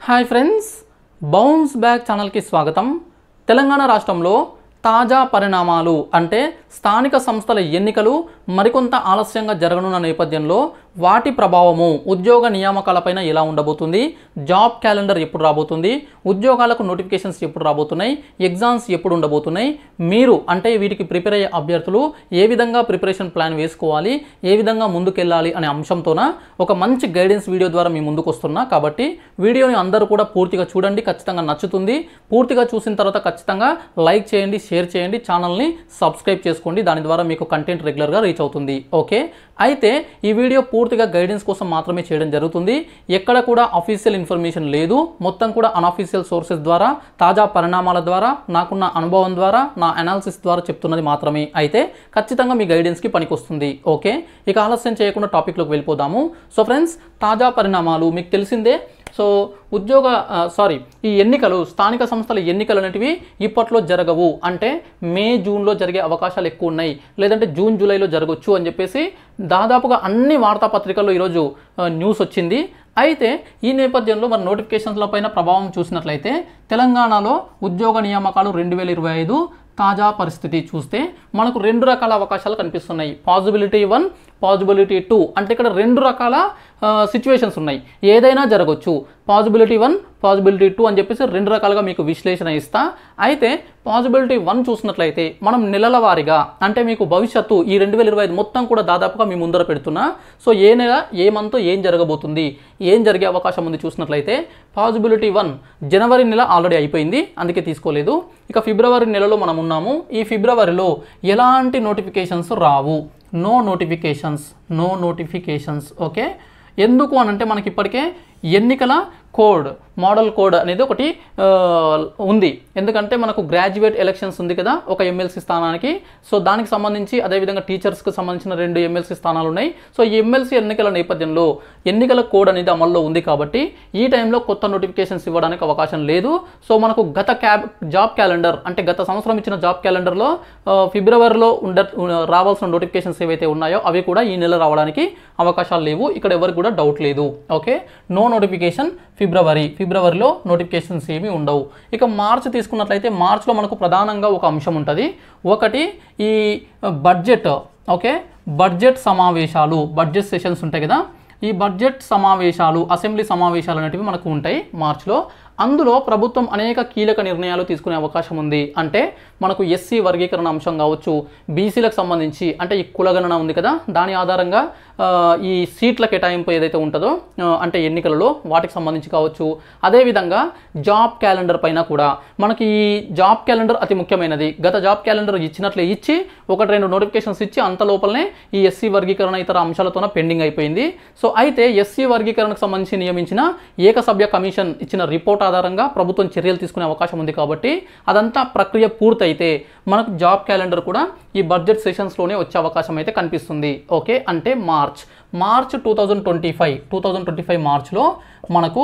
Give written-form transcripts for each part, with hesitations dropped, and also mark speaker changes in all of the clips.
Speaker 1: Hi friends, bounce back ఛానల్కి స్వాగతం. తెలంగాణ రాష్ట్రంలో తాజా పరిణామాలు అంటే స్థానిక సంస్థల ఎన్నికలు మరికొంత ఆలస్యంగా జరగనున్న నేపథ్యంలో వాటి ప్రభావము ఉద్యోగ నియామకాలపైన ఎలా ఉండబోతుంది, జాబ్ క్యాలెండర్ ఎప్పుడు రాబోతుంది, ఉద్యోగాలకు నోటిఫికేషన్స్ ఎప్పుడు రాబోతున్నాయి, ఎగ్జామ్స్ ఎప్పుడు ఉండబోతున్నాయి, మీరు అంటే వీటికి ప్రిపేర్ అయ్యే అభ్యర్థులు ఏ విధంగా ప్రిపరేషన్ ప్లాన్ వేసుకోవాలి, ఏ విధంగా ముందుకెళ్ళాలి అనే అంశంతోన ఒక మంచి గైడెన్స్ వీడియో ద్వారా మీ ముందుకు వస్తున్నా. కాబట్టి వీడియోని అందరూ కూడా పూర్తిగా చూడండి, ఖచ్చితంగా నచ్చుతుంది. పూర్తిగా చూసిన తర్వాత ఖచ్చితంగా లైక్ చేయండి, షేర్ చేయండి, ఛానల్ని సబ్స్క్రైబ్ చేసుకోండి. దాని ద్వారా మీకు కంటెంట్ రెగ్యులర్గా రీచ్ అవుతుంది. ఓకే, అయితే ఈ వీడియో పూర్తిగా గైడెన్స్ కోసం మాత్రమే చేయడం జరుగుతుంది. ఎక్కడ కూడా అఫీషియల్ ఇన్ఫర్మేషన్ లేదు, మొత్తం కూడా అన్అఫీషియల్ సోర్సెస్ ద్వారా, తాజా పరిణామాల ద్వారా, నాకున్న అనుభవం ద్వారా, నా అనాలిసిస్ ద్వారా చెప్తున్నది మాత్రమే. అయితే ఖచ్చితంగా మీ గైడెన్స్కి పనికొస్తుంది. ఓకే, ఇక ఆలస్యం చేయకుండా టాపిక్లోకి వెళ్ళిపోదాము. సో ఫ్రెండ్స్, తాజా పరిణామాలు మీకు తెలిసిందే. సో ఈ ఎన్నికలు, స్థానిక సంస్థల ఎన్నికలు అనేటివి ఇప్పట్లో జరగవు. అంటే మే జూన్లో జరిగే అవకాశాలు ఎక్కువ ఉన్నాయి, లేదంటే జూన్ జూలైలో జరగవచ్చు అని చెప్పేసి దాదాపుగా అన్ని వార్తాపత్రికల్లో ఈరోజు న్యూస్ వచ్చింది. అయితే ఈ నేపథ్యంలో మరి నోటిఫికేషన్ల పైన ప్రభావం చూసినట్లయితే తెలంగాణలో ఉద్యోగ నియామకాలు 2025 తాజా పరిస్థితి చూస్తే మనకు రెండు రకాల అవకాశాలు కనిపిస్తున్నాయి. Possibility 1, possibility 2. అంటే ఇక్కడ రెండు రకాల సిచ్యువేషన్స్ ఉన్నాయి, ఏదైనా జరగవచ్చు. పాజిబిలిటీ 1, పాజిబిలిటీ 2 అని చెప్పేసి రెండు రకాలుగా మీకు విశ్లేషణ ఇస్తా. అయితే పాజిబిలిటీ 1 చూసినట్లయితే మనం నెలల వారీగా, అంటే మీకు భవిష్యత్తు ఈ 2025 మొత్తం కూడా దాదాపుగా మీ ముందర పెడుతున్నా. సో ఏ నెల, ఏ మంత్ ఏం జరగబోతుంది, ఏం జరిగే అవకాశం ఉంది చూసినట్లయితే పాజిబిలిటీ 1 జనవరి నెల ఆల్రెడీ అయిపోయింది, అందుకే తీసుకోలేదు. ఇక ఫిబ్రవరి నెలలో మనం ఉన్నాము. ఈ ఫిబ్రవరిలో ఎలాంటి నోటిఫికేషన్స్ రావు, నో నోటిఫికేషన్స్. ఓకే, ఎందుకు అనంటే మనకి ఇప్పటికే ఎన్నికల కోడ్, మోడల్ కోడ్ అనేది ఒకటి ఉంది. ఎందుకంటే మనకు గ్రాడ్యుయేట్ ఎలక్షన్స్ ఉంది కదా ఒక ఎమ్మెల్సీ స్థానానికి. సో దానికి సంబంధించి, అదేవిధంగా టీచర్స్కి సంబంధించిన 2 ఎమ్మెల్సీ స్థానాలు ఉన్నాయి. సో ఈ ఎమ్మెల్సీ ఎన్నికల నేపథ్యంలో ఎన్నికల కోడ్ అనేది అమల్లో ఉంది. కాబట్టి ఈ టైంలో కొత్త నోటిఫికేషన్స్ ఇవ్వడానికి అవకాశం లేదు. సో మనకు గత జాబ్ క్యాలెండర్, అంటే గత సంవత్సరం ఇచ్చిన జాబ్ క్యాలెండర్లో ఫిబ్రవరిలో రావాల్సిన నోటిఫికేషన్స్ ఏవైతే ఉన్నాయో అవి కూడా ఈ నెల రావడానికి అవకాశాలు లేవు. ఇక్కడ ఎవరికి కూడా డౌట్ లేదు. ఓకే, నో నోటిఫికేషన్ ఫిబ్రవరిలో నోటిఫికేషన్స్ ఏమీ ఉండవు. ఇక మార్చ్ తీసుకున్నట్లయితే మార్చ్లో మనకు ప్రధానంగా ఒక అంశం ఉంటుంది. ఒకటి ఈ బడ్జెట్. ఓకే, బడ్జెట్ సమావేశాలు, బడ్జెట్ సెషన్స్ ఉంటాయి కదా, ఈ బడ్జెట్ సమావేశాలు, అసెంబ్లీ సమావేశాలు అనేటివి మనకు ఉంటాయి మార్చ్లో. అందులో ప్రభుత్వం అనేక కీలక నిర్ణయాలు తీసుకునే అవకాశం ఉంది. అంటే మనకు ఎస్సీ వర్గీకరణ అంశం కావచ్చు, బీసీలకు సంబంధించి అంటే ఈ కులగణన ఉంది కదా, దాని ఆధారంగా ఈ సీట్ల కేటాయింపు ఏదైతే ఉంటుందో అంటే ఎన్నికలలో వాటికి సంబంధించి కావచ్చు. అదేవిధంగా జాబ్ క్యాలెండర్ పైన కూడా మనకి ఈ జాబ్ క్యాలెండర్ అతి ముఖ్యమైనది. గత జాబ్ క్యాలెండర్ ఇచ్చినట్లే ఇచ్చి 1-2 నోటిఫికేషన్స్ ఇచ్చి అంత లోపలనే ఈ ఎస్సీ వర్గీకరణ ఇతర అంశాలతోనే పెండింగ్ అయిపోయింది. సో అయితే ఎస్సీ వర్గీకరణకు సంబంధించి నియమించిన ఏకసభ్య కమిషన్ ఇచ్చిన రిపోర్ట్ ఆధారంగా ప్రభుత్వం చర్యలు తీసుకునే అవకాశం ఉంది. కాబట్టి అదంతా ప్రక్రియ పూర్తయితే మనకు జాబ్ క్యాలెండర్ కూడా ఈ బడ్జెట్ సెషన్స్లోనే వచ్చే అవకాశం అయితే కనిపిస్తుంది. ఓకే, అంటే మార్చ్ 2025 మార్చ్లో మనకు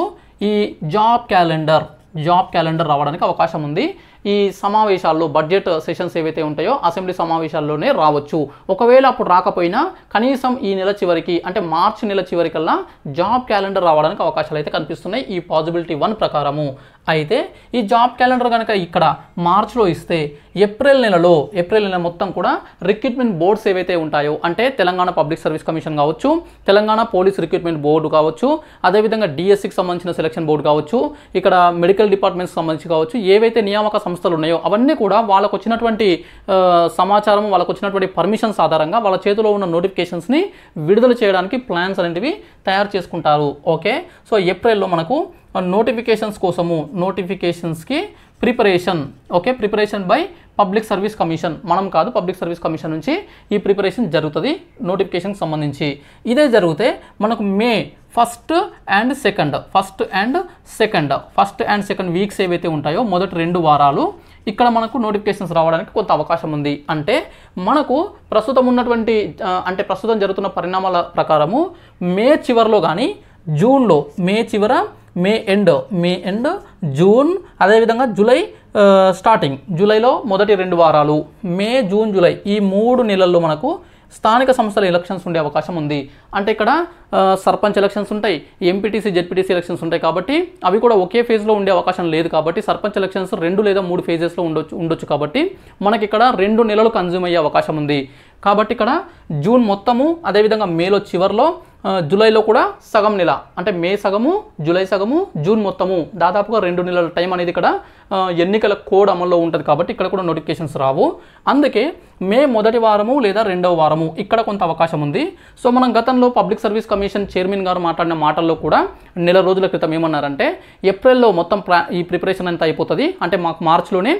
Speaker 1: ఈ జాబ్ క్యాలెండర్ రావడానికి అవకాశం ఉంది. ఈ సమావేశాల్లో బడ్జెట్ సెషన్స్ ఏవైతే ఉంటాయో అసెంబ్లీ సమావేశాల్లోనే రావచ్చు. ఒకవేళ అప్పుడు రాకపోయినా కనీసం ఈ నెల చివరికి, అంటే మార్చి నెల చివరికల్లా జాబ్ క్యాలెండర్ రావడానికి అవకాశాలు అయితే కనిపిస్తున్నాయి ఈ పాజిబిలిటీ 1 ప్రకారము. అయితే ఈ జాబ్ క్యాలెండర్ కనుక ఇక్కడ మార్చ్లో ఇస్తే ఏప్రిల్ నెల మొత్తం కూడా రిక్రూట్మెంట్ బోర్డ్స్ ఏవైతే ఉంటాయో, అంటే తెలంగాణ పబ్లిక్ సర్వీస్ కమిషన్ కావచ్చు, తెలంగాణ పోలీస్ రిక్రూట్మెంట్ బోర్డు కావచ్చు, అదేవిధంగా డిఎస్సికి సంబంధించిన సెలక్షన్ బోర్డు కావచ్చు, ఇక్కడ మెడికల్ డిపార్ట్మెంట్స్ సంబంధించి కావచ్చు, ఏవైతే నియామక సంస్థలు ఉన్నాయో అవన్నీ కూడా వాళ్ళకు వచ్చినటువంటి సమాచారం, వాళ్ళకు వచ్చినటువంటి పర్మిషన్స్ ఆధారంగా వాళ్ళ చేతిలో ఉన్న నోటిఫికేషన్స్ని విడుదల చేయడానికి ప్లాన్స్ అనేటివి తయారు చేసుకుంటారు. ఓకే, సో ఏప్రిల్లో మనకు నోటిఫికేషన్స్ కోసము, నోటిఫికేషన్స్కి preparation. Okay, preparation by public service commission, మనం కాదు, పబ్లిక్ సర్వీస్ కమిషన్ నుంచి ఈ ప్రిపరేషన్ జరుగుతుంది నోటిఫికేషన్కి సంబంధించి. ఇదే జరిగితే మనకు May first and second weeks ఏవైతే ఉంటాయో మొదటి 2 వారాలు ఇక్కడ మనకు నోటిఫికేషన్స్ రావడానికి కొంత అవకాశం ఉంది. అంటే మనకు ప్రస్తుతం ఉన్నటువంటి అంటే ప్రస్తుతం జరుగుతున్న పరిణామాల ప్రకారము మే చివరిలో కానీ జూన్లో, మే ఎండ్ జూన్, అదేవిధంగా జూలై స్టార్టింగ్, జూలైలో మొదటి 2 వారాలు, మే జూన్ జూలై ఈ 3 నెలల్లో మనకు స్థానిక సంస్థల ఎలక్షన్స్ ఉండే అవకాశం ఉంది. అంటే ఇక్కడ సర్పంచ్ ఎలక్షన్స్ ఉంటాయి, ఎంపీటీసీ జెడ్పీటీసీ ఎలక్షన్స్ ఉంటాయి కాబట్టి అవి కూడా ఒకే ఫేజ్లో ఉండే అవకాశం లేదు కాబట్టి సర్పంచ్ ఎలక్షన్స్ 2 లేదా 3 ఫేజెస్లో ఉండొచ్చు కాబట్టి మనకి ఇక్కడ 2 నెలలు కన్జ్యూమ్ అయ్యే అవకాశం ఉంది. కాబట్టి ఇక్కడ జూన్ మొత్తము, అదేవిధంగా మేలో చివరిలో, జూలైలో కూడా సగం నెల, అంటే మే సగము, జూలై సగము, జూన్ మొత్తము, దాదాపుగా 2 నెలల టైం అనేది ఇక్కడ ఎన్నికల కోడ్ అమల్లో ఉంటుంది కాబట్టి ఇక్కడ కూడా నోటిఫికేషన్స్ రావు. అందుకే మే మొదటి వారము లేదా 2వ వారము ఇక్కడ కొంత అవకాశం ఉంది. సో మనం గతంలో పబ్లిక్ సర్వీస్ కమిషన్ చైర్మన్ గారు మాట్లాడిన మాటల్లో కూడా నెల రోజుల క్రితం ఏమన్నారంటే ఏప్రిల్లో మొత్తం ఈ ప్రిపరేషన్ అంతా అయిపోతుంది, అంటే మాకు మార్చిలోనే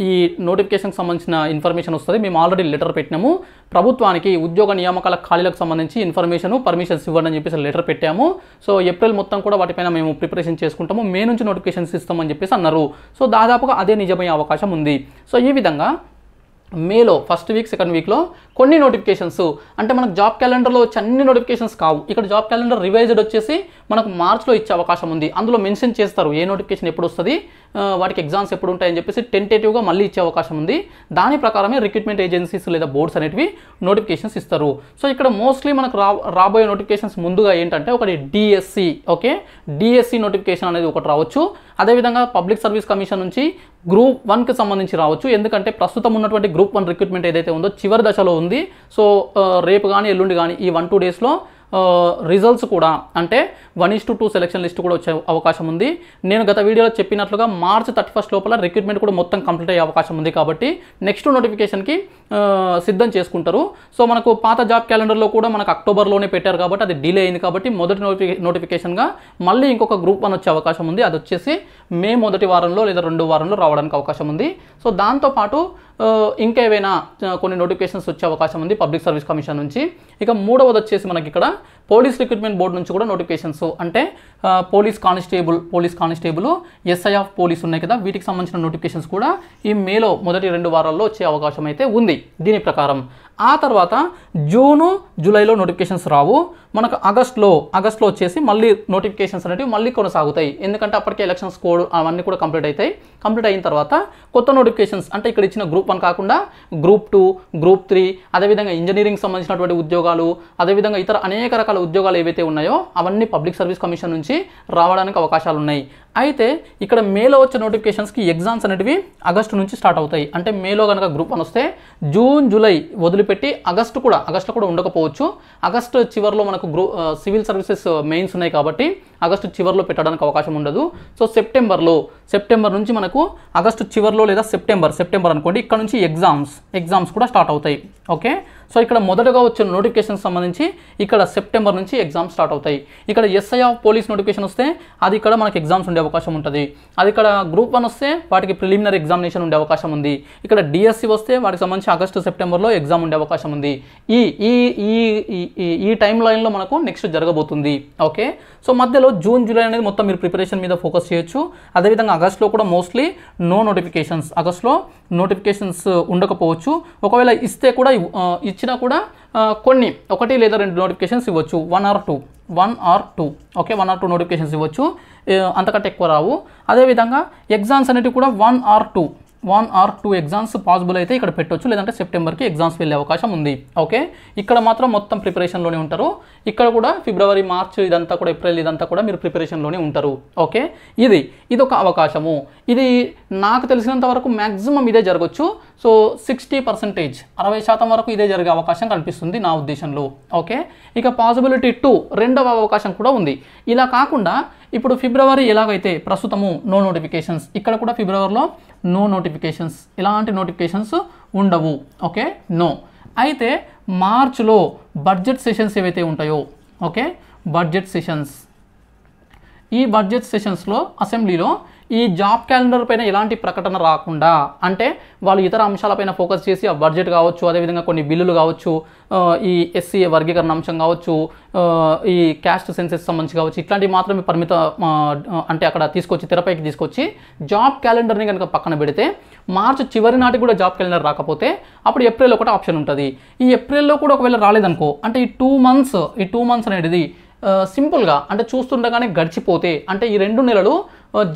Speaker 1: ఈ నోటిఫికేషన్కి సంబంధించిన ఇన్ఫర్మేషన్ వస్తుంది. మేము ఆల్రెడీ లెటర్ పెట్టినాము ప్రభుత్వానికి, ఉద్యోగ నియామకాల ఖాళీలకు సంబంధించి ఇన్ఫర్మేషన్ పర్మిషన్స్ ఇవ్వండి అని చెప్పేసి లెటర్ పెట్టాము. సో ఏప్రిల్ మొత్తం కూడా వాటిపైన మేము ప్రిపరేషన్ చేసుకుంటాము, మే నుంచి నోటిఫికేషన్స్ ఇస్తామని చెప్పేసి అన్నారు. సో దాదాపుగా అదే నిజమయ్యే అవకాశం ఉంది. సో ఈ విధంగా మేలో ఫస్ట్ వీక్, సెకండ్ వీక్లో కొన్ని నోటిఫికేషన్స్, అంటే మనకు జాబ్ క్యాలెండర్లో వచ్చే అన్ని నోటిఫికేషన్స్ కావు. ఇక్కడ జాబ్ క్యాలెండర్ రివైజ్డ్ వచ్చేసి మనకు మార్చ్లో ఇచ్చే అవకాశం ఉంది. అందులో మెన్షన్ చేస్తారు ఏ నోటిఫికేషన్ ఎప్పుడు వస్తుంది, వాటికి ఎగ్జామ్స్ ఎప్పుడు ఉంటాయని చెప్పేసి టెంటేటివ్గా మళ్ళీ ఇచ్చే అవకాశం ఉంది. దాని ప్రకారమే రిక్రూట్మెంట్ ఏజెన్సీస్ లేదా బోర్డ్స్ అనేటివి నోటిఫికేషన్స్ ఇస్తారు. సో ఇక్కడ మోస్ట్లీ మనకు రాబోయే నోటిఫికేషన్స్ ముందుగా ఏంటంటే ఒకటి డిఎస్సి, ఓకే, డిఎస్సి నోటిఫికేషన్ అనేది ఒకటి రావచ్చు. అదేవిధంగా పబ్లిక్ సర్వీస్ కమిషన్ నుంచి గ్రూప్ 1కి సంబంధించి రావచ్చు. ఎందుకంటే ప్రస్తుతం ఉన్నటువంటి గ్రూప్ 1 రిక్రూట్మెంట్ ఏదైతే ఉందో చివరి దశలో ఉంది. సో రేపు కానీ ఎల్లుండి కానీ ఈ 1-2 డేస్లో రిజల్ట్స్ కూడా, అంటే 1:2 సెలక్షన్ లిస్ట్ కూడా వచ్చే అవకాశం ఉంది. నేను గత వీడియోలో చెప్పినట్లుగా మార్చ్ 31 లోపల రిక్రూట్మెంట్ కూడా మొత్తం కంప్లీట్ అయ్యే అవకాశం ఉంది కాబట్టి నెక్స్ట్ నోటిఫికేషన్కి సిద్ధం చేసుకుంటారు. సో మనకు పాత జాబ్ క్యాలెండర్లో కూడా మనకు అక్టోబర్లోనే పెట్టారు కాబట్టి అది డిలే అయింది కాబట్టి మొదటి నోటిఫికేషన్గా మళ్ళీ ఇంకొక గ్రూప్ 1 వచ్చే అవకాశం ఉంది. అది వచ్చేసి మే మొదటి వారంలో లేదా 2వ వారంలో రావడానికి అవకాశం ఉంది. సో దాంతోపాటు ఇంకా ఏవైనా కొన్ని నోటిఫికేషన్స్ వచ్చే అవకాశం ఉంది పబ్లిక్ సర్వీస్ కమిషన్ నుంచి. ఇక మూడవది వచ్చేసి మనకి ఇక్కడ పోలీస్ రిక్రూట్మెంట్ బోర్డు నుంచి కూడా నోటిఫికేషన్స్, అంటే police constable, SI of police ఉన్నాయి కదా, వీటికి సంబంధించిన నోటిఫికేషన్స్ కూడా ఈ మేలో మొదటి 2 వారాల్లో వచ్చే అవకాశం అయితే ఉంది దీని ప్రకారం. ఆ తర్వాత జూను, జూలైలో నోటిఫికేషన్స్ రావు. మనకు ఆగస్ట్లో వచ్చేసి మళ్ళీ నోటిఫికేషన్స్ అనేవి మళ్ళీ కొనసాగుతాయి. ఎందుకంటే అప్పటికే ఎలక్షన్స్ కోడ్ అవన్నీ కూడా కంప్లీట్ అవుతాయి. కంప్లీట్ అయిన తర్వాత కొత్త నోటిఫికేషన్స్, అంటే ఇక్కడ ఇచ్చిన గ్రూప్ 1 కాకుండా గ్రూప్ 2, గ్రూప్ 3, అదేవిధంగా ఇంజనీరింగ్ సంబంధించినటువంటి ఉద్యోగాలు, అదేవిధంగా ఇతర అనేక రకాల ఉద్యోగాలు ఏవైతే ఉన్నాయో అవన్నీ పబ్లిక్ సర్వీస్ కమిషన్ నుంచి రావడానికి అవకాశాలు ఉన్నాయి. అయితే ఇక్కడ మేలో వచ్చే నోటిఫికేషన్స్కి ఎగ్జామ్స్ అనేటివి ఆగస్టు నుంచి స్టార్ట్ అవుతాయి. అంటే మేలో కనుక గ్రూప్ 1 వస్తే జూన్, జూలై వదిలిపెట్టి ఆగస్టులో కూడా ఉండకపోవచ్చు. ఆగస్టు చివరిలో మనకు సివిల్ సర్వీసెస్ మెయిన్స్ ఉన్నాయి కాబట్టి ఆగస్టు చివరిలో పెట్టడానికి అవకాశం ఉండదు. సో సెప్టెంబర్ నుంచి మనకు ఆగస్టు చివరిలో లేదా సెప్టెంబర్ అనుకోండి, ఇక్కడ నుంచి ఎగ్జామ్స్ కూడా స్టార్ట్ అవుతాయి. ఓకే, సో ఇక్కడ మొదటగా వచ్చిన నోటిఫికేషన్ సంబంధించి ఇక్కడ సెప్టెంబర్ నుంచి ఎగ్జామ్స్ స్టార్ట్ అవుతాయి. ఇక్కడ ఎస్ఐ ఆఫ్ పోలీస్ నోటిఫికేషన్ వస్తే అది ఇక్కడ మనకి ఎగ్జామ్స్ ఉండే అవకాశం ఉంటుంది. అది ఇక్కడ గ్రూప్ 1 వస్తే వాటికి ప్రిలిమినరీ ఎగ్జామినేషన్ ఉండే అవకాశం ఉంది. ఇక్కడ డిఎస్సి వస్తే వాటికి సంబంధించి ఆగస్టు, సెప్టెంబర్లో ఎగ్జామ్ ఉండే అవకాశం ఉంది. ఈ టైం లైన్లో మనకు నెక్స్ట్ జరగబోతుంది. ఓకే, సో మధ్యలో జూన్, జూలై అనేది మొత్తం మీరు ప్రిపరేషన్ మీద ఫోకస్ చేయొచ్చు. అదేవిధంగా ఆగస్టులో కూడా మోస్ట్లీ ఆగస్టులో నోటిఫికేషన్స్ ఉండకపోవచ్చు. ఒకవేళ ఇస్తే కూడా ఇచ్చినా కూడా కొన్ని 1 లేదా 2 నోటిఫికేషన్స్ ఇవ్వచ్చు, 1 or 2 ఓకే, 1 or 2 నోటిఫికేషన్స్ ఇవ్వచ్చు, అంతకంటే ఎక్కువ రావు. అదేవిధంగా ఎగ్జామ్స్ అనేవి కూడా 1 or 2 ఎగ్జామ్స్ పాసిబుల్ అయితే ఇక్కడ పెట్టవచ్చు, లేదంటే సెప్టెంబర్కి ఎగ్జామ్స్ వెళ్ళే అవకాశం ఉంది. ఓకే, ఇక్కడ మాత్రం మొత్తం ప్రిపరేషన్లోనే ఉంటారు. ఇక్కడ కూడా ఫిబ్రవరి, మార్చ్ ఇదంతా కూడా, ఏప్రిల్ ఇదంతా కూడా మీరు ప్రిపరేషన్లోనే ఉంటారు. ఓకే, ఇది ఒక అవకాశము. ఇది నాకు తెలిసినంత వరకు మ్యాక్సిమం ఇదే జరగవచ్చు. సో 60% వరకు ఇదే జరిగే అవకాశం కనిపిస్తుంది నా ఉద్దేశంలో. ఓకే, ఇక పాసిబిలిటీ 2 రెండవ అవకాశం కూడా ఉంది. ఇలా కాకుండా ఇప్పుడు ఫిబ్రవరి ఎలాగైతే ప్రస్తుతము నో నోటిఫికేషన్స్, ఇక్కడ కూడా ఫిబ్రవరిలో నో నోటిఫికేషన్స్, ఇలాంటి నోటిఫికేషన్స్ ఉండవు. Okay, no. అయితే మార్చ్లో బడ్జెట్ సెషన్స్ ఏవైతే ఉంటాయో, ఓకే, ఈ బడ్జెట్ సెషన్స్లో అసెంబ్లీలో ఈ జాబ్ క్యాలెండర్ పైన ఎలాంటి ప్రకటన రాకుండా, అంటే వాళ్ళు ఇతర అంశాలపైన ఫోకస్ చేసి ఆ బడ్జెట్ కావచ్చు, అదేవిధంగా కొన్ని బిల్లులు కావచ్చు, ఈ ఎస్సీ వర్గీకరణ అంశం కావచ్చు, ఈ క్యాస్ట్ సెన్సెస్ సంబంధించి కావచ్చు, ఇట్లాంటివి మాత్రమే అంటే అక్కడ తెరపైకి తీసుకొచ్చి జాబ్ క్యాలెండర్ని కనుక పక్కన పెడితే మార్చి చివరి నాటికి కూడా జాబ్ క్యాలెండర్ రాకపోతే అప్పుడు ఏప్రిల్ ఒకటి ఆప్షన్ ఉంటుంది. ఈ ఏప్రిల్లో కూడా ఒకవేళ రాలేదనుకో, అంటే ఈ 2 months అనేది సింపుల్గా, అంటే చూస్తుండగానే గడిచిపోతే, అంటే ఈ 2 నెలలు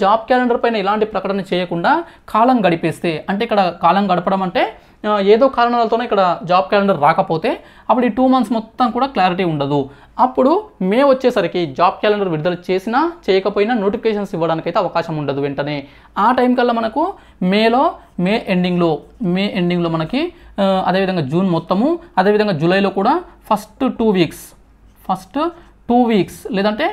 Speaker 1: జాబ్ క్యాలెండర్ పైన ఎలాంటి ప్రకటన చేయకుండా కాలం గడిపేస్తే, అంటే ఇక్కడ కాలం గడపడం అంటే ఏదో కారణాలతోనే ఇక్కడ జాబ్ క్యాలెండర్ రాకపోతే అప్పుడు ఈ 2 months మొత్తం కూడా క్లారిటీ ఉండదు. అప్పుడు మే వచ్చేసరికి జాబ్ క్యాలెండర్ విడుదల చేసినా చేయకపోయినా నోటిఫికేషన్స్ ఇవ్వడానికి అయితే అవకాశం ఉండదు వెంటనే. ఆ టైం కల్లా మనకు మే ఎండింగ్లో మనకి అదేవిధంగా జూన్ మొత్తము, అదేవిధంగా జూలైలో కూడా ఫస్ట్ 2 weeks లేదంటే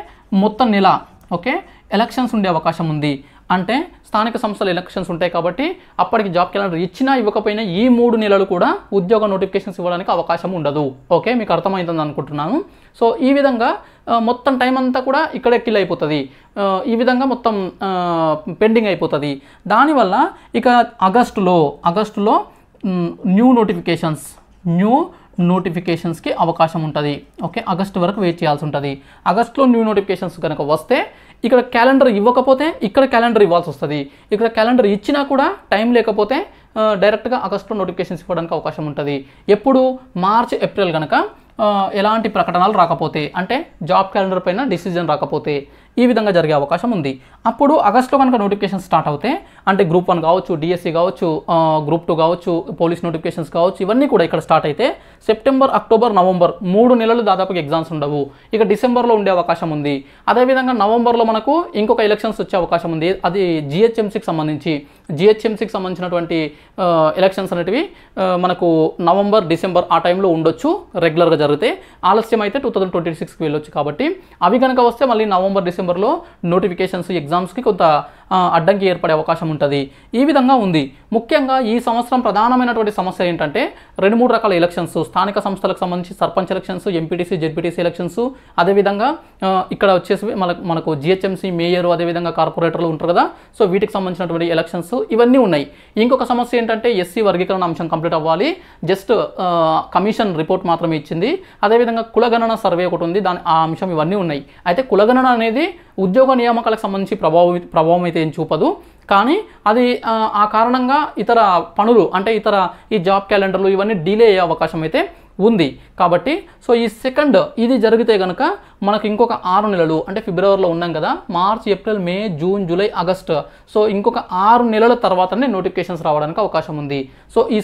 Speaker 1: మొత్తం నెల ఓకే ఎలక్షన్స్ ఉండే అవకాశం ఉంది. అంటే స్థానిక సంస్థల ఎలక్షన్స్ ఉంటాయి కాబట్టి అప్పటికి జాబ్ క్యాలెండర్ ఇచ్చినా ఇవ్వకపోయినా ఈ 3 నెలలు కూడా ఉద్యోగ నోటిఫికేషన్స్ ఇవ్వడానికి అవకాశం ఉండదు. ఓకే, మీకు అర్థమవుతుంది అనుకుంటున్నాను. సో ఈ విధంగా మొత్తం టైం అంతా కూడా ఇక్కడే కిల్ అయిపోతుంది. ఈ విధంగా మొత్తం పెండింగ్ అయిపోతుంది. దానివల్ల ఇక ఆగస్టులో న్యూ నోటిఫికేషన్స్కి అవకాశం ఉంటుంది. ఓకే, ఆగస్టు వరకు వెయిట్ చేయాల్సి ఉంటుంది. ఆగస్టులో న్యూ నోటిఫికేషన్స్ కనుక వస్తే ఇక్కడ క్యాలెండర్ ఇవ్వకపోతే ఇక్కడ క్యాలెండర్ ఇవ్వాల్సి వస్తుంది. ఇక్కడ క్యాలెండర్ ఇచ్చినా కూడా టైం లేకపోతే డైరెక్ట్గా ఆగస్టులో నోటిఫికేషన్స్ ఇవ్వడానికి అవకాశం ఉంటుంది. ఎప్పుడు మార్చ్ ఏప్రిల్ కనుక ఎలాంటి ప్రకటనలు రాకపోతే, అంటే జాబ్ క్యాలెండర్ పైన డిసిజన్ రాకపోతే ఈ విధంగా జరిగే అవకాశం ఉంది. అప్పుడు ఆగస్టులో కనుక నోటిఫికేషన్ స్టార్ట్ అవుతే, అంటే గ్రూప్ 1 కావచ్చు, డిఎస్సి కావచ్చు, గ్రూప్ 2 కావచ్చు, పోలీస్ నోటిఫికేషన్స్ కావచ్చు, ఇవన్నీ కూడా ఇక్కడ స్టార్ట్ అయితే సెప్టెంబర్, అక్టోబర్, నవంబర్ 3 నెలలు దాదాపుగా ఎగ్జామ్స్ ఉండవు. ఇక డిసెంబర్లో ఉండే అవకాశం ఉంది. అదేవిధంగా నవంబర్లో మనకు ఇంకొక ఎలక్షన్స్ వచ్చే అవకాశం ఉంది. అది జిహెచ్ఎంసీకి సంబంధించినటువంటి ఎలక్షన్స్ అనేటివి మనకు నవంబర్, డిసెంబర్ ఆ టైంలో ఉండొచ్చు. రెగ్యులర్గా జరిగితే ఆలస్యం అయితే 2026కి వెళ్ళొచ్చు. కాబట్టి అవి కనుక వస్తే మళ్ళీ నవంబర్, డిసెంబర్లో నోటిఫికేషన్స్ ఎగ్జామ్స్కి కొంత అడ్డంకి ఏర్పడే అవకాశం ఉంటుంది. ఈ విధంగా ఉంది. ముఖ్యంగా ఈ సంవత్సరం ప్రధానమైనటువంటి సమస్య ఏంటంటే 2-3 రకాల ఎలక్షన్స్, స్థానిక సంస్థలకు సంబంధించి sarpanch elections, MPTC, ZPTC elections, అదేవిధంగా ఇక్కడ వచ్చేసి మనకు జిహెచ్ఎంసీ, మేయర్, అదేవిధంగా కార్పొరేటర్లు ఉంటారు కదా, సో వీటికి సంబంధించినటువంటి ఎలక్షన్స్ ఇవన్నీ ఉన్నాయి. ఇంకొక సమస్య ఏంటంటే ఎస్సీ వర్గీకరణ అంశం కంప్లీట్ అవ్వాలి. జస్ట్ కమిషన్ రిపోర్ట్ మాత్రమే ఇచ్చింది. అదేవిధంగా కులగణన సర్వే ఒకటి ఉంది, ఆ అంశం ఇవన్నీ ఉన్నాయి. అయితే కులగణన అనేది ఉద్యోగ నియామకాలకు సంబంధించి ప్రభావం అయితే ఏం చూపదు. కానీ అది ఆ కారణంగా ఇతర పనులు, అంటే ఈ జాబ్ క్యాలెండర్లు ఇవన్నీ డిలే అయ్యే అవకాశం అయితే ఉంది. కాబట్టి సో ఈ ఇది జరిగితే కనుక మనకు ఇంకొక 6 నెలలు, అంటే ఫిబ్రవరిలో ఉన్నాం కదా, మార్చ్, ఏప్రిల్, మే, జూన్, జూలై, ఆగస్ట్, సో ఇంకొక 6 నెలల తర్వాతనే నోటిఫికేషన్స్ రావడానికి అవకాశం ఉంది. సో ఈ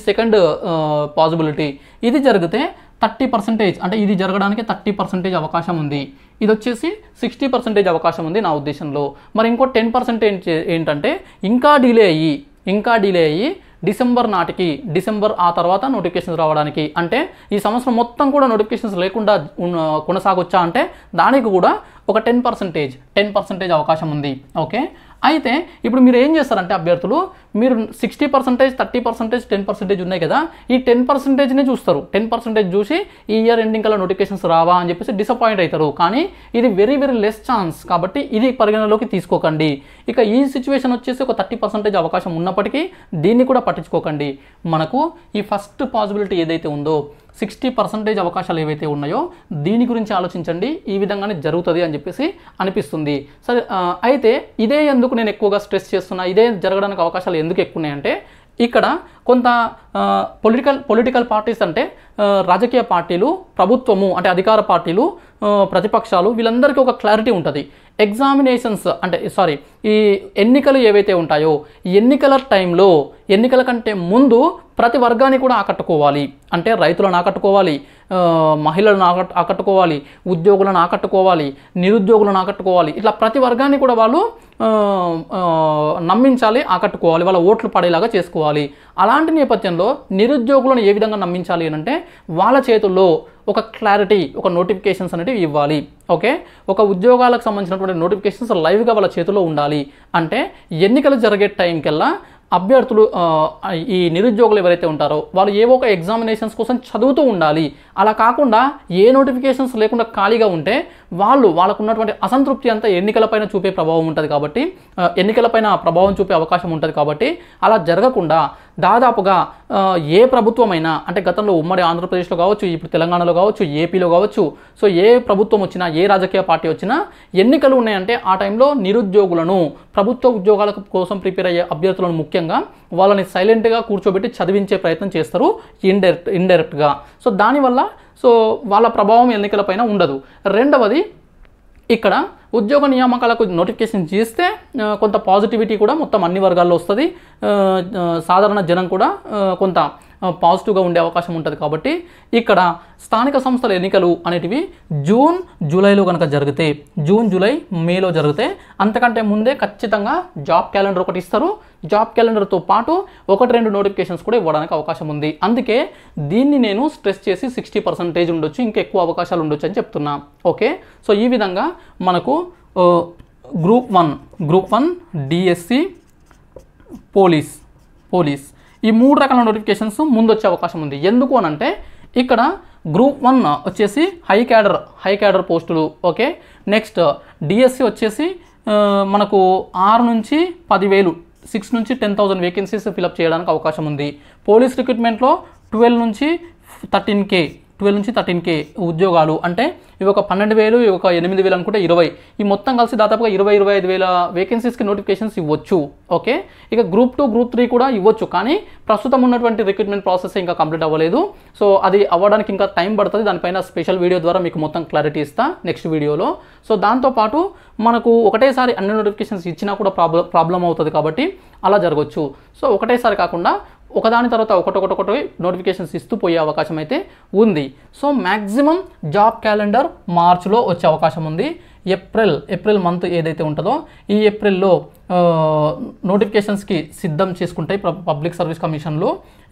Speaker 1: పాసిబిలిటీ ఇది జరిగితే 30%, అంటే ఇది జరగడానికి 30% అవకాశం ఉంది. ఇది వచ్చేసి 60% అవకాశం ఉంది నా ఉద్దేశంలో. మరి ఇంకో 10% ఏంటంటే ఇంకా డిలే అయ్యి డిసెంబర్ ఆ తర్వాత నోటిఫికేషన్స్ రావడానికి, అంటే ఈ సంవత్సరం మొత్తం కూడా నోటిఫికేషన్స్ లేకుండా కొనసాగొచ్చా అంటే దానికి కూడా ఒక 10% అవకాశం ఉంది. ఓకే, అయితే ఇప్పుడు మీరు ఏం చేస్తారంటే అభ్యర్థులు, మీరు 60%, 30%, 10% ఉన్నాయి కదా, ఈ 10%నే చూస్తారు. 10% చూసి ఈ ఇయర్ ఎండింగ్ కల్లా నోటిఫికేషన్స్ రావా అని చెప్పేసి డిసప్పాయింట్ అవుతారు. కానీ ఇది వెరీ లెస్ ఛాన్స్ కాబట్టి ఇది పరిగణలోకి తీసుకోకండి. ఇక ఈ సిచ్యువేషన్ వచ్చేసి ఒక 30% అవకాశం ఉన్నప్పటికీ దీన్ని కూడా పట్టించుకోకండి. మనకు ఈ ఫస్ట్ పాసిబిలిటీ ఏదైతే ఉందో 60% అవకాశాలు ఏవైతే ఉన్నాయో దీని గురించి ఆలోచించండి. ఈ విధంగానే జరుగుతుంది అని చెప్పేసి అనిపిస్తుంది. సరే, అయితే ఇదే ఎందుకు నేను ఎక్కువగా స్ట్రెస్ చేస్తున్నా, ఇదే జరగడానికి అవకాశాలు ఎందుకు ఎక్కువ ఉన్నాయంటే, ఇక్కడ కొంత పొలిటికల్ పార్టీస్, అంటే రాజకీయ పార్టీలు, ప్రభుత్వము అంటే అధికార పార్టీలు, ప్రతిపక్షాలు, వీళ్ళందరికీ ఒక క్లారిటీ ఉంటుంది. ఎగ్జామినేషన్స్ అంటే ఈ ఎన్నికలు ఏవైతే ఉంటాయో ఎన్నికల టైంలో, ఎన్నికల కంటే ముందు ప్రతి వర్గాన్ని కూడా ఆకట్టుకోవాలి. అంటే రైతులను ఆకట్టుకోవాలి, మహిళలను ఆకట్టుకోవాలి, ఉద్యోగులను ఆకట్టుకోవాలి, నిరుద్యోగులను ఆకట్టుకోవాలి. ఇట్లా ప్రతి వర్గాన్ని కూడా వాళ్ళు నమ్మించాలి, ఆకట్టుకోవాలి, వాళ్ళ ఓట్లు పడేలాగా చేసుకోవాలి. అలాంటి నేపథ్యంలో నిరుద్యోగులను ఏ విధంగా నమ్మించాలి అని అంటే వాళ్ళ చేతుల్లో ఒక క్లారిటీ, ఒక నోటిఫికేషన్స్ అనేవి ఇవ్వాలి. ఓకే, ఒక ఉద్యోగాలకు సంబంధించినటువంటి నోటిఫికేషన్స్ లైవ్గా వాళ్ళ చేతిలో ఉండాలి. అంటే ఎన్నికలు జరిగే టైంకల్లా అభ్యర్థులు, ఈ నిరుద్యోగులు ఎవరైతే ఉంటారో వాళ్ళు ఏవో ఒక ఎగ్జామినేషన్స్ కోసం చదువుతూ ఉండాలి. అలా కాకుండా ఏ నోటిఫికేషన్స్ లేకుండా ఖాళీగా ఉంటే వాళ్ళకు ఉన్నటువంటి అసంతృప్తి అంతా ఎన్నికలపైన చూపే ప్రభావం ఉంటుంది. కాబట్టి ఎన్నికలపైన ప్రభావం చూపే అవకాశం ఉంటుంది. కాబట్టి అలా జరగకుండా దాదాపుగా ఏ ప్రభుత్వమైనా, అంటే గతంలో ఉమ్మడి ఆంధ్రప్రదేశ్లో కావచ్చు, ఇప్పుడు తెలంగాణలో కావచ్చు, ఏపీలో కావచ్చు, సో ఏ ప్రభుత్వం వచ్చినా, ఏ రాజకీయ పార్టీ వచ్చినా ఎన్నికలు ఉన్నాయంటే ఆ టైంలో నిరుద్యోగులను, ప్రభుత్వ ఉద్యోగాల కోసం ప్రిపేర్ అయ్యే అభ్యర్థులను ముఖ్యంగా వాళ్ళని సైలెంట్గా కూర్చోబెట్టి చదివించే ప్రయత్నం చేస్తారు ఇండైరెక్ట్గా. సో దానివల్ల వాళ్ళ ప్రభావం ఎన్నికలపైన ఉండదు. రెండవది, ఇక్కడ ఉద్యోగ నియామకాలకు నోటిఫికేషన్ చేస్తే కొంత పాజిటివిటీ కూడా మొత్తం అన్ని వర్గాల్లో వస్తుంది. సాధారణ జనం కూడా కొంత పాజిటివ్గా ఉండే అవకాశం ఉంటుంది. కాబట్టి ఇక్కడ స్థానిక సంస్థల ఎన్నికలు అనేటివి జూన్ జూలైలో కనుక జరిగితే, జూన్ జూలై మేలో జరిగితే అంతకంటే ముందే ఖచ్చితంగా జాబ్ క్యాలెండర్ ఒకటి ఇస్తారు. జాబ్ క్యాలెండర్తో పాటు 1-2 నోటిఫికేషన్స్ కూడా ఇవ్వడానికి అవకాశం ఉంది. అందుకే దీన్ని నేను స్ట్రెస్ చేసి 60% ఉండొచ్చు, ఇంకా ఎక్కువ అవకాశాలు ఉండొచ్చు అని చెప్తున్నా. ఓకే, సో ఈ విధంగా మనకు గ్రూప్ 1 డిఎస్సి పోలీస్ ఈ 3 రకాల నోటిఫికేషన్స్ ముందు వచ్చే అవకాశం ఉంది. ఎందుకు అని అంటే ఇక్కడ గ్రూప్ 1 వచ్చేసి హై క్యాడర్ పోస్టులు. ఓకే, నెక్స్ట్ డిఎస్సి వచ్చేసి మనకు 6 నుంచి 10,000 6 నుంచి 10,000 వేకెన్సీస్ ఫిలప్ చేయడానికి అవకాశం ఉంది. పోలీస్ రిక్రూట్మెంట్లో 12 నుంచి 13K ఉద్యోగాలు, అంటే ఇవి ఒక 12,000, ఇవి ఒక 8,000 అనుకుంటే 20, ఈ మొత్తం కలిసి దాదాపుగా 20-25,000 వేకెన్సీస్కి నోటిఫికేషన్స్ ఇవ్వచ్చు. ఓకే, ఇక గ్రూప్ 2 గ్రూప్ 3 కూడా ఇవ్వచ్చు, కానీ ప్రస్తుతం ఉన్నటువంటి రిక్రూట్మెంట్ ప్రాసెస్ ఇంకా కంప్లీట్ అవ్వలేదు. సో అది అవ్వడానికి ఇంకా టైం పడుతుంది. దానిపైన స్పెషల్ వీడియో ద్వారా మీకు మొత్తం క్లారిటీ ఇస్తా నెక్స్ట్ వీడియోలో. సో దాంతోపాటు మనకు ఒకటేసారి అన్ని నోటిఫికేషన్స్ ఇచ్చినా కూడా ప్రాబ్లం అవుతుంది, కాబట్టి అలా జరగవచ్చు. సో ఒకటేసారి కాకుండా ఒకదాని తర్వాత ఒకటి నోటిఫికేషన్స్ ఇస్తూ పోయే అవకాశం అయితే ఉంది. సో మ్యాక్సిమం జాబ్ క్యాలెండర్ మార్చ్లో వచ్చే అవకాశం ఉంది. ఏప్రిల్ మంత్ ఏదైతే ఉంటుందో ఈ ఏప్రిల్లో నోటిఫికేషన్స్కి సిద్ధం చేసుకుంటాయి పబ్లిక్ సర్వీస్ కమిషన్లో.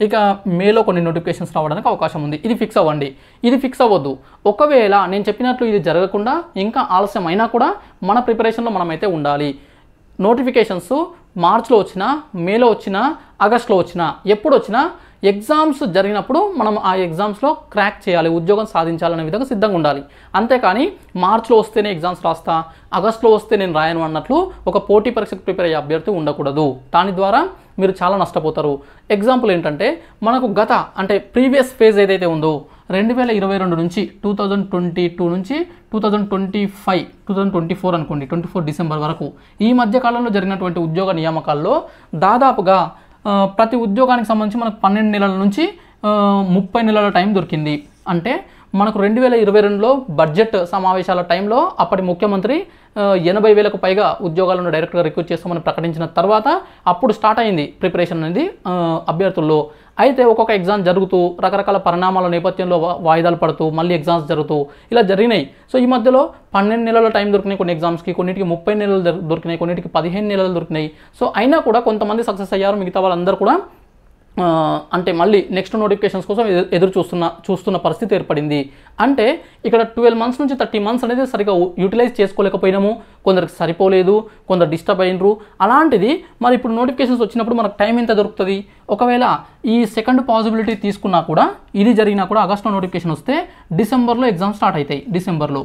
Speaker 1: ఇక మేలో కొన్ని నోటిఫికేషన్స్ రావడానికి అవకాశం ఉంది. ఇది ఫిక్స్ అవ్వండి, ఇది ఫిక్స్ అవ్వద్దు. ఒకవేళ నేను చెప్పినట్లు ఇది జరగకుండా ఇంకా ఆలస్యం అయినా కూడా మన ప్రిపరేషన్లో మనమైతే ఉండాలి. నోటిఫికేషన్స్ మార్చ్లో వచ్చినా, మేలో వచ్చినా, ఆగస్ట్లో వచ్చినా, ఎప్పుడు వచ్చినా ఎగ్జామ్స్ జరిగినప్పుడు మనం ఆ ఎగ్జామ్స్లో క్రాక్ చేయాలి, ఉద్యోగం సాధించాలనే విధంగా సిద్ధంగా ఉండాలి. అంతేకాని మార్చ్లో వస్తేనే ఎగ్జామ్స్ రాస్తా, ఆగస్ట్లో వస్తే నేను రాయను అన్నట్లు ఒక పోటీ పరీక్షకు ప్రిపేర్ అయ్యే అభ్యర్థి ఉండకూడదు. దాని ద్వారా మీరు చాలా నష్టపోతారు. ఎగ్జాంపుల్ ఏంటంటే మనకు అంటే ప్రీవియస్ ఫేజ్ ఏదైతే ఉందో 2022 నుంచి 2022 నుంచి 2024 అనుకోండి, 24 డిసెంబర్ వరకు ఈ మధ్య కాలంలో జరిగినటువంటి ఉద్యోగ నియామకాల్లో దాదాపుగా ప్రతి ఉద్యోగానికి సంబంధించి మనకు 12 నెలల నుంచి 30 నెలల టైం దొరికింది. అంటే మనకు 2022లో బడ్జెట్ సమావేశాల టైంలో అప్పటి ముఖ్యమంత్రి 80,000కు పైగా ఉద్యోగాలను డైరెక్ట్గా రిక్రూట్ చేస్తామని ప్రకటించిన తర్వాత అప్పుడు స్టార్ట్ అయింది ప్రిపరేషన్ అనేది అభ్యర్థుల్లో. అయితే ఒక్కొక్క ఎగ్జామ్ జరుగుతూ రకరకాల పరిణామాల నేపథ్యంలో వాయిదాలు పడుతూ మళ్ళీ ఎగ్జామ్స్ జరుగుతూ ఇలా జరిగినాయి. సో ఈ మధ్యలో 12 నెలల టైం దొరికినాయి కొన్ని ఎగ్జామ్స్కి, కొన్నిటికి 30 నెలలు దొరికినాయి, కొన్నిటికి 15 నెలలు దొరికినాయి. సో అయినా కూడా కొంతమంది సక్సెస్ అయ్యారు, మిగతా వాళ్ళందరూ కూడా అంటే మళ్ళీ నెక్స్ట్ నోటిఫికేషన్స్ కోసం ఎదురు చూస్తున్న పరిస్థితి ఏర్పడింది. అంటే ఇక్కడ 12 మంత్స్ నుంచి 30 మంత్స్ అనేది సరిగా యూటిలైజ్ చేసుకోలేకపోయినాము, కొందరికి సరిపోలేదు, కొందరు డిస్టర్బ్ అయినరు. అలాంటిది మరి ఇప్పుడు నోటిఫికేషన్స్ వచ్చినప్పుడు మనకు టైం ఎంత దొరుకుతుంది? ఒకవేళ ఈ సెకండ్ పాసిబిలిటీ తీసుకున్నా కూడా, ఇది జరిగినా కూడా ఆగస్టులో నోటిఫికేషన్ వస్తే డిసెంబర్లో ఎగ్జామ్ స్టార్ట్ అవుతాయి. డిసెంబర్లో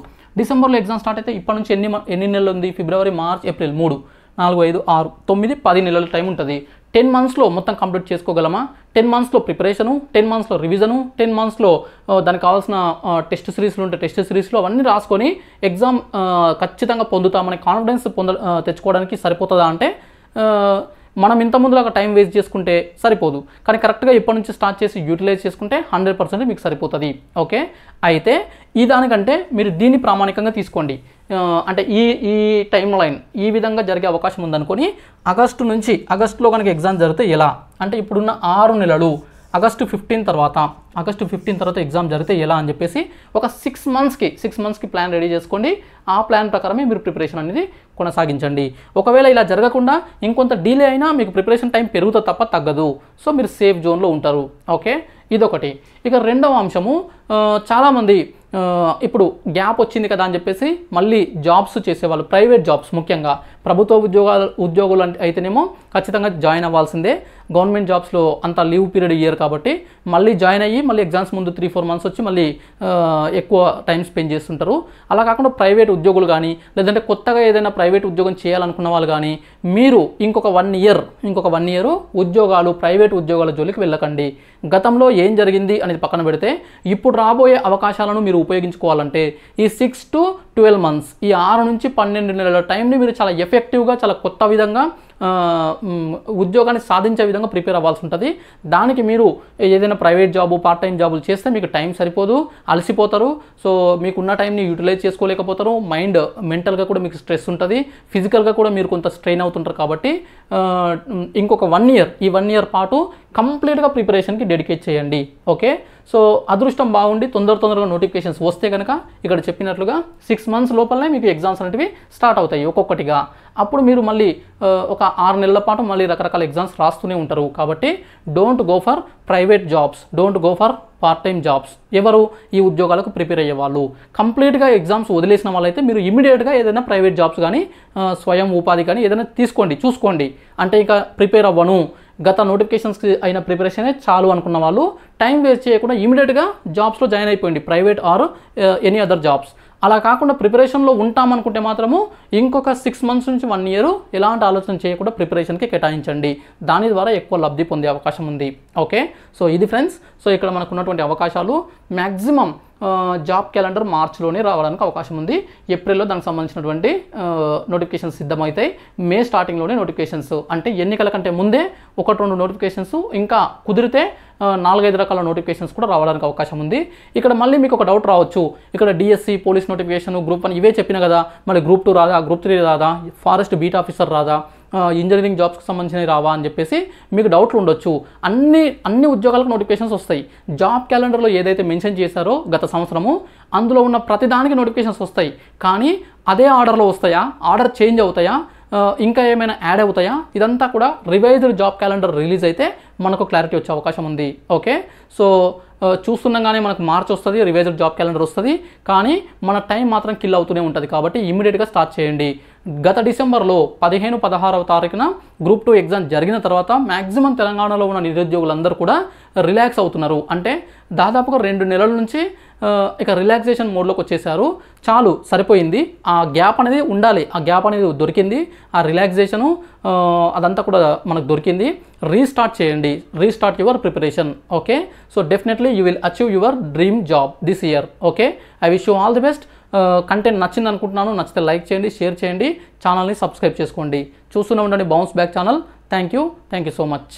Speaker 1: ఎగ్జామ్ స్టార్ట్ అయితే ఇప్పటి నుంచి ఎన్ని నెలలు ఉంది? ఫిబ్రవరి, మార్చ్, ఏప్రిల్ 3, 4, 5, 6, 9, 10 నెలల టైం ఉంటుంది. 10 మంత్స్లో మొత్తం కంప్లీట్ చేసుకోగలమా? 10 మంత్స్లో ప్రిపరేషను, 10 మంత్స్లో రివిజను, 10 మంత్స్లో దానికి కావాల్సిన టెస్ట్ సిరీస్లు ఉంటే టెస్ట్ సిరీస్లో అవన్నీ రాసుకొని ఎగ్జామ్ ఖచ్చితంగా పొందుతామనే కాన్ఫిడెన్స్ తెచ్చుకోవడానికి సరిపోతుందా అంటే మనం ఇంత ముందులాగా టైం వేస్ట్ చేసుకుంటే సరిపోదు. కానీ కరెక్ట్గా ఇప్పటి నుంచి స్టార్ట్ చేసి యూటిలైజ్ చేసుకుంటే 100% మీకు సరిపోతుంది. ఓకే, అయితే ఈ దానికంటే మీరు దీన్ని ప్రామాణికంగా తీసుకోండి. అంటే ఈ టైం లైన్ ఈ విధంగా జరిగే అవకాశం ఉందనుకొని ఆగస్టులో కనుక ఎగ్జామ్ జరిగితే ఎలా అంటే ఇప్పుడున్న 6 నెలలు ఆగస్టు 15 తర్వాత ఎగ్జామ్ జరిగితే ఎలా అని చెప్పేసి ఒక 6 మంత్స్కి ప్లాన్ రెడీ చేసుకోండి. ఆ ప్లాన్ ప్రకారమే మీరు ప్రిపరేషన్ అనేది కొనసాగించండి. ఒకవేళ ఇలా జరగకుండా ఇంకొంత డిలే అయినా మీకు ప్రిపరేషన్ టైం పెరుగుతుంది తప్ప తగ్గదు. సో మీరు సేఫ్ జోన్లో ఉంటారు. ఓకే, ఇదొకటి. ఇక రెండవ అంశము, చాలామంది ఇప్పుడు గ్యాప్ వచ్చింది కదా అని చెప్పేసి మళ్ళీ జాబ్స్ చేసేవాళ్ళు, ప్రైవేట్ జాబ్స్ ముఖ్యంగా ప్రభుత్వ ఉద్యోగులు అయితేనేమో ఖచ్చితంగా జాయిన్ అవ్వాల్సిందే. గవర్నమెంట్ జాబ్స్లో అంత లీవ్ పీరియడ్ ఇయ్యరు కాబట్టి మళ్ళీ జాయిన్ అయ్యి మళ్ళీ ఎగ్జామ్స్ ముందు 3-4 మంత్స్ వచ్చి మళ్ళీ ఎక్కువ టైం స్పెండ్ చేస్తుంటారు. అలా కాకుండా ప్రైవేట్ ఉద్యోగులు కానీ లేదంటే కొత్తగా ఏదైనా ప్రైవేట్ ఉద్యోగం చేయాలనుకున్న వాళ్ళు కానీ మీరు ఇంకొక 1 ఇయర్ ప్రైవేట్ ఉద్యోగాల జోలికి వెళ్ళకండి. గతంలో ఏం జరిగింది అనేది పక్కన పెడితే ఇప్పుడు రాబోయే అవకాశాలను మీరు ఉపయోగించుకోవాలంటే ఈ 6 to 12 మంత్స్, ఈ 6 నుంచి 12 నెలల టైంని మీరు చాలా ఎఫెక్టివ్గా, చాలా కొత్త విధంగా ఉద్యోగాన్ని సాధించే విధంగా ప్రిపేర్ అవ్వాల్సి ఉంటుంది. దానికి మీరు ఏదైనా ప్రైవేట్ జాబు, పార్ట్ టైం జాబులు చేస్తే మీకు టైం సరిపోదు, అలసిపోతారు. సో మీకున్న టైంని యూటిలైజ్ చేసుకోలేకపోతారు. మెంటల్గా కూడా మీకు స్ట్రెస్ ఉంటుంది, ఫిజికల్గా కూడా మీరు కొంత స్ట్రెయిన్ అవుతుంటారు కాబట్టి ఇంకొక 1 ఇయర్, ఈ 1 ఇయర్ పాటు కంప్లీట్గా ప్రిపరేషన్కి డెడికేట్ చేయండి. ఓకే, సో అదృష్టం బాగుండి తొందరగా నోటిఫికేషన్స్ వస్తే కనుక ఇక్కడ చెప్పినట్లుగా 6 months లోపలనే మీకు ఎగ్జామ్స్ అనేటివి స్టార్ట్ అవుతాయి ఒక్కొక్కటిగా. అప్పుడు మీరు మళ్ళీ ఒక 6 నెలల పాటు మళ్ళీ రకరకాల ఎగ్జామ్స్ రాస్తూనే ఉంటారు. కాబట్టి don't go for private jobs, don't go for part time jobs. ఎవరు ఈ ఉద్యోగాలకు ప్రిపేర్ అయ్యే వాళ్ళు. కంప్లీట్గా ఎగ్జామ్స్ వదిలేసిన వాళ్ళైతే మీరు ఇమీడియట్గా ఏదైనా ప్రైవేట్ జాబ్స్ కానీ స్వయం ఉపాధి కానీ ఏదైనా చూసుకోండి. అంటే ఇక ప్రిపేర్ అవ్వను, గత నోటిఫికేషన్స్కి అయిన ప్రిపరేషనే చాలు అనుకున్న వాళ్ళు టైం వేస్ట్ చేయకుండా ఇమీడియట్గా జాబ్స్లో జాయిన్ అయిపోయింది, private or any other jobs. అలా కాకుండా ప్రిపరేషన్లో ఉంటామనుకుంటే మాత్రము ఇంకొక 6 months నుంచి 1 year ఎలాంటి ఆలోచన చేయకుండా ప్రిపరేషన్కి కేటాయించండి. దాని ద్వారా ఎక్కువ లబ్ధి పొందే అవకాశం ఉంది. ఓకే, సో ఇది ఫ్రెండ్స్. సో ఇక్కడ మనకు ఉన్నటువంటి అవకాశాలు మ్యాక్సిమం జాబ్ క్యాలెండర్ మార్చ్లోనే రావడానికి అవకాశం ఉంది. ఏప్రిల్లో దానికి సంబంధించినటువంటి నోటిఫికేషన్స్ సిద్ధమవుతాయి. మే స్టార్టింగ్లోనే నోటిఫికేషన్స్, అంటే ఎన్నికల కంటే ముందే 1-2 నోటిఫికేషన్స్, ఇంకా కుదిరితే 4-5 రకాల నోటిఫికేషన్స్ కూడా రావడానికి అవకాశం ఉంది. ఇక్కడ మళ్ళీ మీకు ఒక డౌట్ రావచ్చు, ఇక్కడ డిఎస్సి, పోలీస్ నోటిఫికేషన్, గ్రూప్ 1 ఇవే చెప్పిన కదా, మళ్ళీ గ్రూప్ 2 రాదా, గ్రూప్ 3 రాదా, ఫారెస్ట్ బీట్ ఆఫీసర్ రాదా, ఇంజనీరింగ్ జాబ్స్కి సంబంధించినవి రావా అని చెప్పేసి మీకు డౌట్లు ఉండొచ్చు. అన్ని ఉద్యోగాలకు నోటిఫికేషన్స్ వస్తాయి. జాబ్ క్యాలెండర్లో ఏదైతే మెన్షన్ చేశారో గత సంవత్సరము అందులో ఉన్న ప్రతిదానికి నోటిఫికేషన్స్ వస్తాయి. కానీ అదే ఆర్డర్లో వస్తాయా, ఆర్డర్ చేంజ్ అవుతాయా, ఇంకా ఏమైనా యాడ్ అవుతాయా, ఇదంతా కూడా రివైజ్డ్ జాబ్ క్యాలెండర్ రిలీజ్ అయితే మనకు క్లారిటీ వచ్చే అవకాశం ఉంది. ఓకే, సో చూస్తుండగానే మనకు మార్చ్ వస్తుంది, రివైజ్డ్ జాబ్ క్యాలెండర్ వస్తుంది, కానీ మన టైం మాత్రం కిల్ అవుతూనే ఉంటుంది. కాబట్టి ఇమీడియట్గా స్టార్ట్ చేయండి. గత డిసెంబర్లో 15-16వ తారీఖున గ్రూప్ 2 ఎగ్జామ్ జరిగిన తర్వాత మ్యాక్సిమం తెలంగాణలో ఉన్న నిరుద్యోగులందరూ కూడా రిలాక్స్ అవుతున్నారు. అంటే దాదాపుగా 2 నెలల నుంచి ఇక రిలాక్సేషన్ మోడ్లోకి వచ్చేసారు. చాలు, సరిపోయింది. ఆ గ్యాప్ అనేది ఉండాలి, ఆ గ్యాప్ అనేది దొరికింది, ఆ రిలాక్సేషను అదంతా కూడా మనకు దొరికింది. రీస్టార్ట్ చేయండి, restart your preparation. Okay, so definitely you will achieve your dream job this year. Okay, I wish you all the best. Content నచ్చింది అనుకుంటున్నాను. నచ్చితే లైక్ చేయండి, షేర్ చేయండి, ఛానల్ని సబ్స్క్రైబ్ చేసుకోండి. చూస్తూనే ఉండండి bounce back channel. Thank you so much.